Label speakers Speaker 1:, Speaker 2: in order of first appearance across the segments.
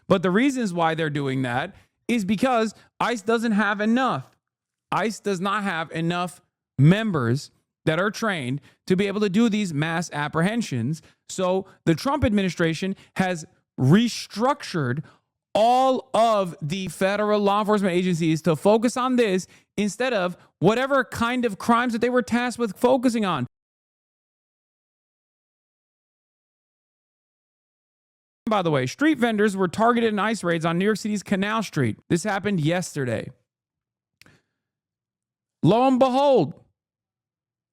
Speaker 1: But the reasons why they're doing that is because ICE doesn't have enough. ICE does not have enough members that are trained to be able to do these mass apprehensions. So the Trump administration has restructured all of the federal law enforcement agencies to focus on this instead of whatever kind of crimes that they were tasked with focusing on. By the way, street vendors were targeted in ICE raids on New York City's Canal Street. This happened yesterday. Lo and behold,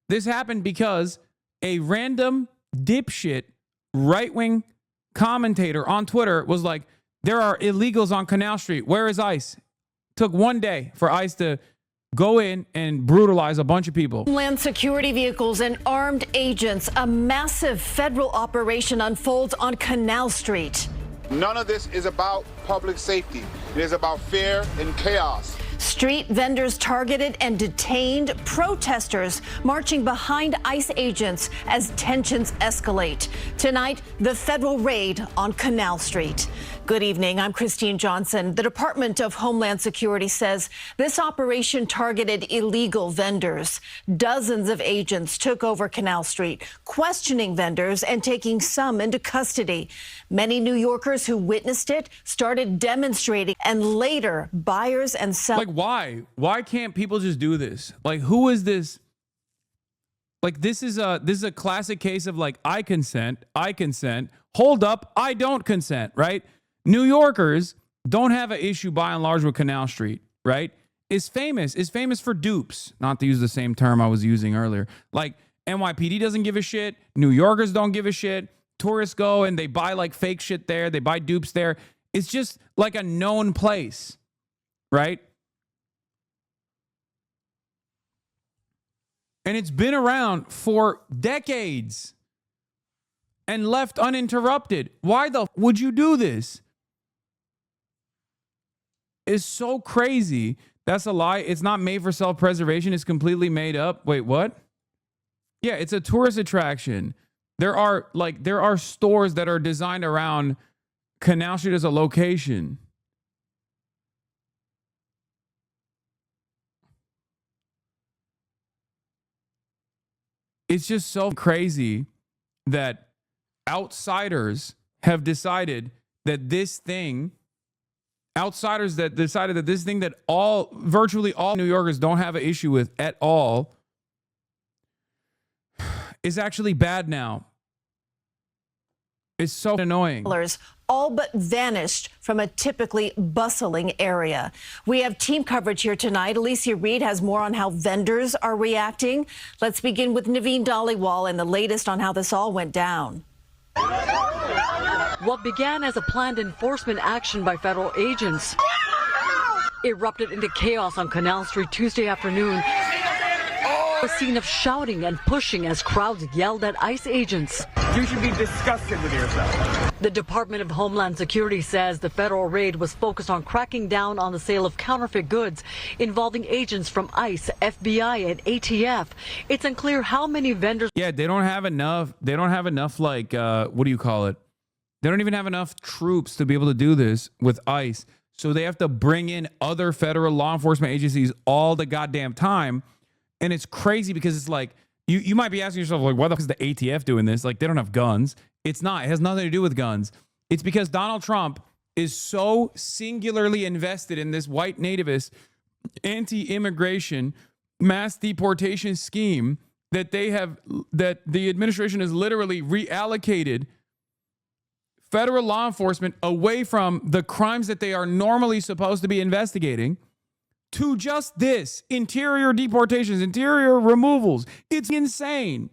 Speaker 1: this happened because a random dipshit right-wing commentator on Twitter was like, there are illegals on Canal Street. Where is ICE? Took one day for ICE to go in and brutalize a bunch of people.
Speaker 2: Homeland Security vehicles and armed agents. A massive federal operation unfolds on Canal Street.
Speaker 3: None of this is about public safety. It is about fear and chaos.
Speaker 2: Street vendors targeted and detained, protesters marching behind ICE agents as tensions escalate. Tonight, the federal raid on Canal Street. Good evening. I'm Christine Johnson. The Department of Homeland Security says this operation targeted illegal vendors. Dozens of agents took over Canal Street, questioning vendors and taking some into custody. Many New Yorkers who witnessed it started demonstrating, and later buyers and sellers.
Speaker 1: Like, why? Why can't people just do this? Like, who is this? Like, this is a classic case of like, I consent. Hold up, I don't consent, right? New Yorkers don't have an issue by and large with Canal Street, right? Is famous for dupes, not to use the same term I was using earlier. Like, NYPD doesn't give a shit. New Yorkers don't give a shit. Tourists go and they buy like fake shit there. They buy dupes there. It's just like a known place, right? And it's been around for decades and left uninterrupted. Why the would you do this? It's so crazy. That's a lie. It's not made for self-preservation. It's completely made up. Wait, what? Yeah, it's a tourist attraction. There are stores that are designed around Canal Street as a location. It's just so crazy that outsiders have decided that this thing that virtually all New Yorkers don't have an issue with at all is actually bad now. It's so annoying.
Speaker 2: All but vanished from a typically bustling area. We have team coverage here tonight. Alicia Reed has more on how vendors are reacting. Let's begin with Naveen Dhaliwal and the latest on how this all went down.
Speaker 4: What began as a planned enforcement action by federal agents erupted into chaos on Canal Street Tuesday afternoon. A scene of shouting and pushing as crowds yelled at ICE agents.
Speaker 5: You should be disgusted with yourself.
Speaker 4: The Department of Homeland Security says the federal raid was focused on cracking down on the sale of counterfeit goods involving agents from ICE, FBI, and ATF. It's unclear how many vendors.
Speaker 1: Yeah, they don't have enough. They don't have enough, like, what do you call it? They don't even have enough troops to be able to do this with ICE. So they have to bring in other federal law enforcement agencies all the goddamn time. And it's crazy because it's like, you might be asking yourself, like, why the fuck is the ATF doing this? Like, they don't have guns. It's not. It has nothing to do with guns. It's because Donald Trump is so singularly invested in this white nativist anti-immigration mass deportation scheme that the administration has literally reallocated federal law enforcement away from the crimes that they are normally supposed to be investigating to just this, interior deportations, interior removals. It's insane.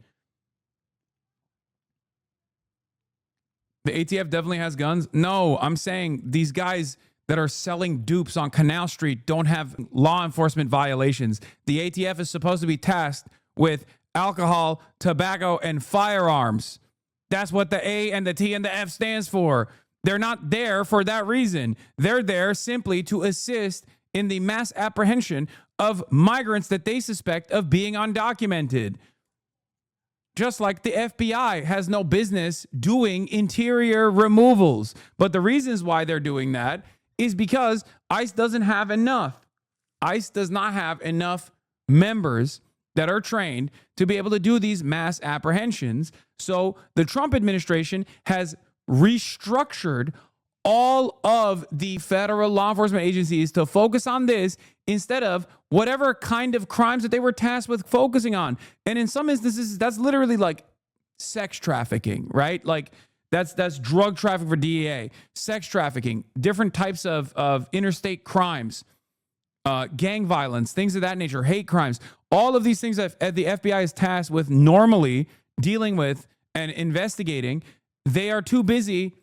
Speaker 1: The ATF definitely has guns. No, I'm saying these guys that are selling dupes on Canal Street don't have law enforcement violations. The ATF is supposed to be tasked with alcohol, tobacco, and firearms. That's what the A and the T and the F stands for. They're not there for that reason. They're there simply to assist in the mass apprehension of migrants that they suspect of being undocumented. Just like the FBI has no business doing interior removals. But the reasons why they're doing that is because ICE doesn't have enough. ICE does not have enough members that are trained to be able to do these mass apprehensions. So the Trump administration has restructured all of the federal law enforcement agencies to focus on this instead of whatever kind of crimes that they were tasked with focusing on. And in some instances, that's literally like sex trafficking, right? Like that's drug trafficking for DEA, sex trafficking, different types of interstate crimes, gang violence, things of that nature, hate crimes. All of these things that the FBI is tasked with normally dealing with and investigating, they are too busy.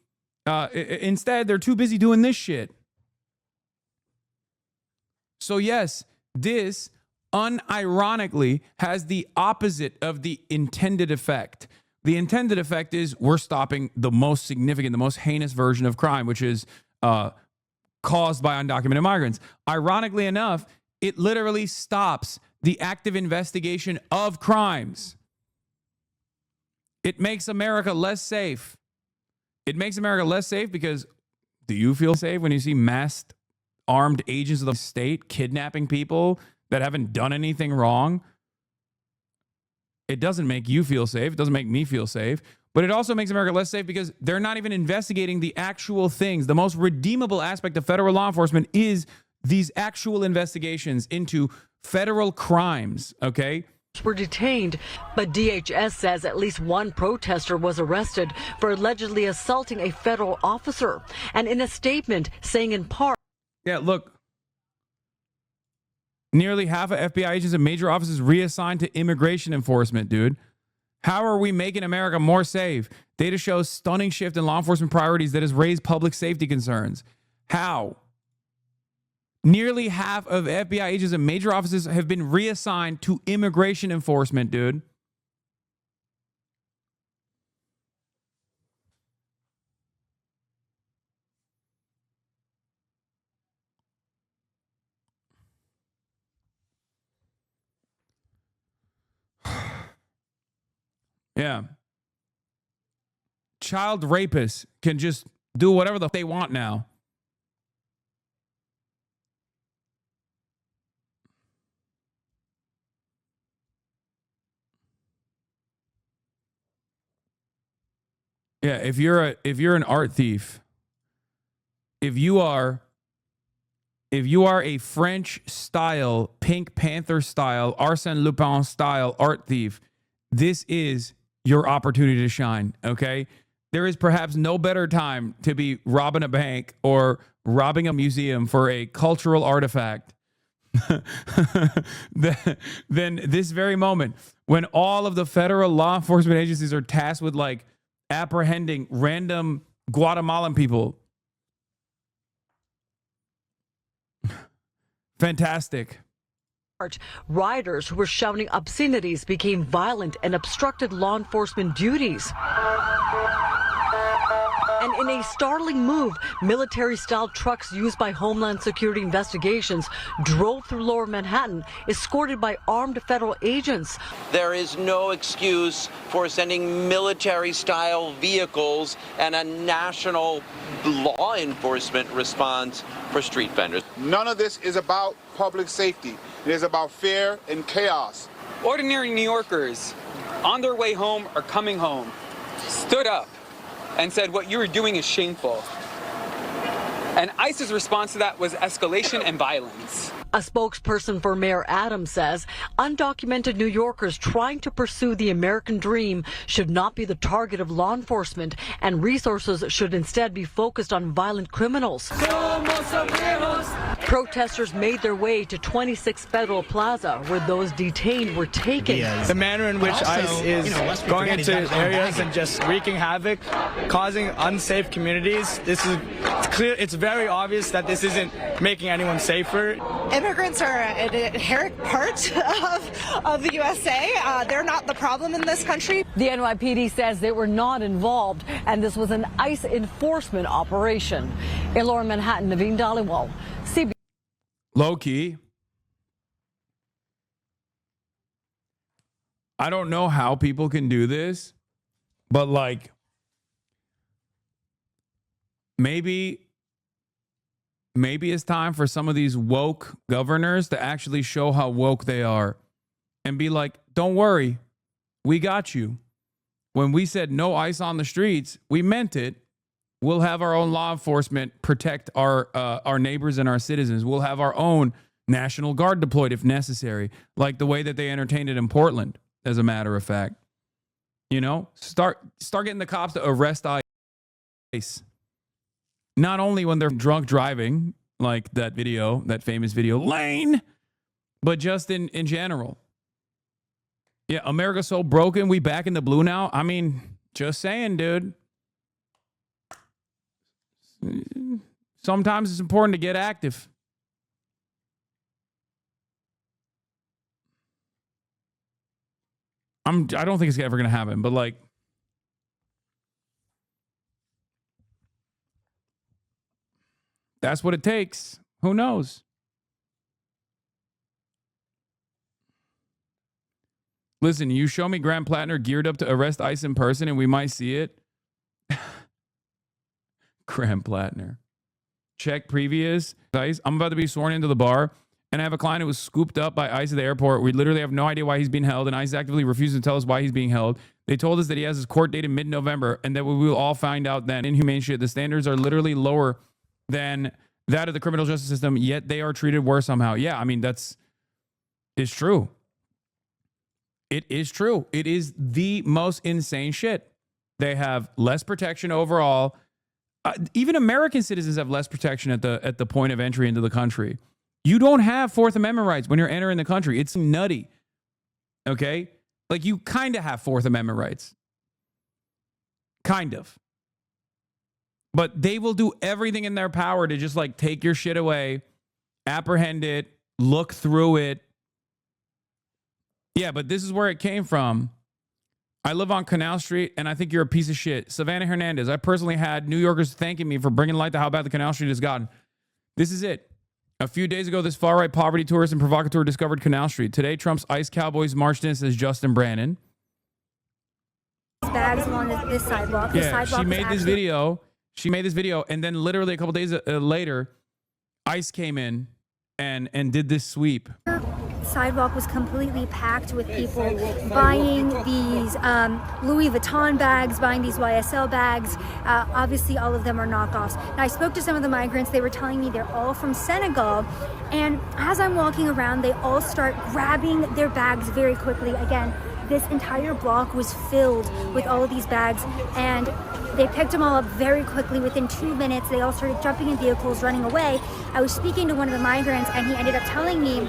Speaker 1: Instead, they're too busy doing this shit. So yes, this unironically has the opposite of the intended effect. The intended effect is we're stopping the most significant, the most heinous version of crime, which is caused by undocumented migrants. Ironically enough, it literally stops the active investigation of crimes. It makes America less safe. It makes America less safe because do you feel safe when you see masked armed agents of the state kidnapping people that haven't done anything wrong? It doesn't make you feel safe. It doesn't make me feel safe. But it also makes America less safe because they're not even investigating the actual things. The most redeemable aspect of federal law enforcement is these actual investigations into federal crimes, okay?
Speaker 4: Were detained, but DHS says at least one protester was arrested for allegedly assaulting a federal officer. And in a statement saying in part,
Speaker 1: yeah, look, nearly half of FBI agents and major offices reassigned to immigration enforcement, dude. How are we making America more safe? Data shows stunning shift in law enforcement priorities that has raised public safety concerns. How? Nearly half of FBI agents and major offices have been reassigned to immigration enforcement, dude. Yeah. Child rapists can just do whatever they want now. Yeah, if you're an art thief, if you are a French style, Pink Panther style, Arsène Lupin style art thief, this is your opportunity to shine, okay? There is perhaps no better time to be robbing a bank or robbing a museum for a cultural artifact than this very moment when all of the federal law enforcement agencies are tasked with like apprehending random Guatemalan people. Fantastic.
Speaker 4: rioters who were shouting obscenities became violent and obstructed law enforcement duties. And in a startling move, military-style trucks used by Homeland Security investigations drove through Lower Manhattan, escorted by armed federal agents.
Speaker 6: There is no excuse for sending military-style vehicles and a national law enforcement response for street vendors.
Speaker 3: None of this is about public safety. It is about fear and chaos.
Speaker 5: Ordinary New Yorkers on their way home or coming home stood up and said what you were doing is shameful. And ICE's response to that was escalation and violence.
Speaker 4: A spokesperson for Mayor Adams says undocumented New Yorkers trying to pursue the American dream should not be the target of law enforcement, and resources should instead be focused on violent criminals. Protesters made their way to 26 Federal Plaza, where those detained were taken.
Speaker 7: The manner in which ICE is going into areas and just wreaking havoc, causing unsafe communities, this is clear. It's very obvious that this isn't making anyone safer.
Speaker 8: Immigrants are an inherent part of the USA. They're not the problem in this country.
Speaker 4: The NYPD says they were not involved, and this was an ICE enforcement operation. In Lower Manhattan, Naveen Dhaliwal, CBS.
Speaker 1: Low key. I don't know how people can do this, but like maybe it's time for some of these woke governors to actually show how woke they are and be like, don't worry, we got you. When we said no ICE on the streets, we meant it. We'll have our own law enforcement protect our neighbors and our citizens. We'll have our own National Guard deployed if necessary, like the way that they entertained it in Portland, as a matter of fact. You know, start getting the cops to arrest ICE. Not only when they're drunk driving, like that video, that famous video, Lane, but just in general. Yeah, America's so broken, we back in the blue now. I mean, just saying, dude. Sometimes it's important to get active. I don't think it's ever going to happen, but like, that's what it takes. Who knows? Listen, you show me Graham Plattner geared up to arrest ICE in person and we might see it. Graham Plattner. Check previous ICE. I'm about to be sworn into the bar and I have a client who was scooped up by ICE at the airport. We literally have no idea why he's being held and ICE actively refuses to tell us why he's being held. They told us that he has his court date in mid-November and that we will all find out then. Inhumane shit. The standards are literally lower than that of the criminal justice system, yet they are treated worse somehow. Yeah, I mean, it's true. It is true. It is the most insane shit. They have less protection overall. Even American citizens have less protection at the point of entry into the country. You don't have Fourth Amendment rights when you're entering the country. It's nutty. Okay? Like, you kind of have Fourth Amendment rights. Kind of. But they will do everything in their power to just like take your shit away, apprehend it, look through it. Yeah, but this is where it came from. I live on Canal Street, and I think you're a piece of shit. Savannah Hernandez, I personally had New Yorkers thanking me for bringing light to how bad the Canal Street has gotten. This is it. A few days ago, this far-right poverty tourist and provocateur discovered Canal Street. Today, Trump's ICE cowboys marched in, says Justin Brannon.
Speaker 9: Bags along this sidewalk.
Speaker 1: Yeah, she made this video. She made this video, and then literally a couple days later, ICE came in and did this sweep.
Speaker 9: Sidewalk was completely packed with people buying these Louis Vuitton bags, buying these YSL bags. Obviously, all of them are knockoffs. Now, I spoke to some of the migrants. They were telling me they're all from Senegal. And as I'm walking around, they all start grabbing their bags very quickly. Again, this entire block was filled with all of these bags, and they picked them all up very quickly. Within 2 minutes, they all started jumping in vehicles, running away. I was speaking to one of the migrants, and he ended up telling me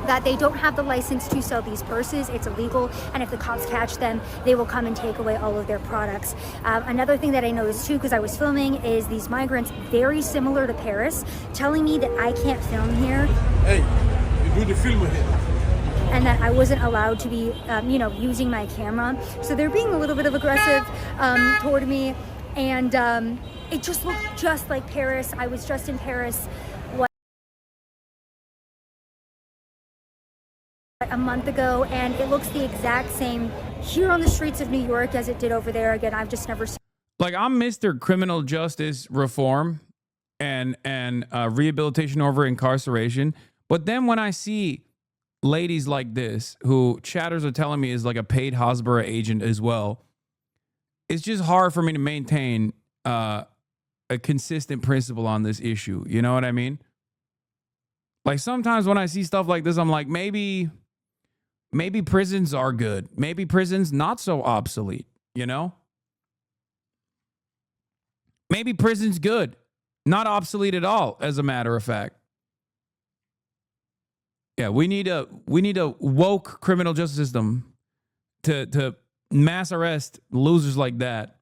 Speaker 9: that they don't have the license to sell these purses. It's illegal, and if the cops catch them, they will come and take away all of their products. Another thing that I noticed too, because I was filming, is these migrants, very similar to Paris, telling me that I can't film here.
Speaker 10: Hey, you do the film here.
Speaker 9: And that I wasn't allowed to be, using my camera. So they're being a little bit of aggressive toward me, and it just looked just like Paris. I was just in Paris a month ago, and it looks the exact same here on the streets of New York as it did over there. Again, I've just never seen.
Speaker 1: Like, I'm Mr. Criminal Justice Reform and rehabilitation over incarceration, but then when I see ladies like this, who chatters are telling me is like a paid Hasbara agent as well, it's just hard for me to maintain a consistent principle on this issue. You know what I mean? Like, sometimes when I see stuff like this, I'm like, maybe prisons are good. Maybe prisons not so obsolete, you know? Maybe prison's good. Not obsolete at all, as a matter of fact. Yeah, we need a woke criminal justice system to mass arrest losers like that.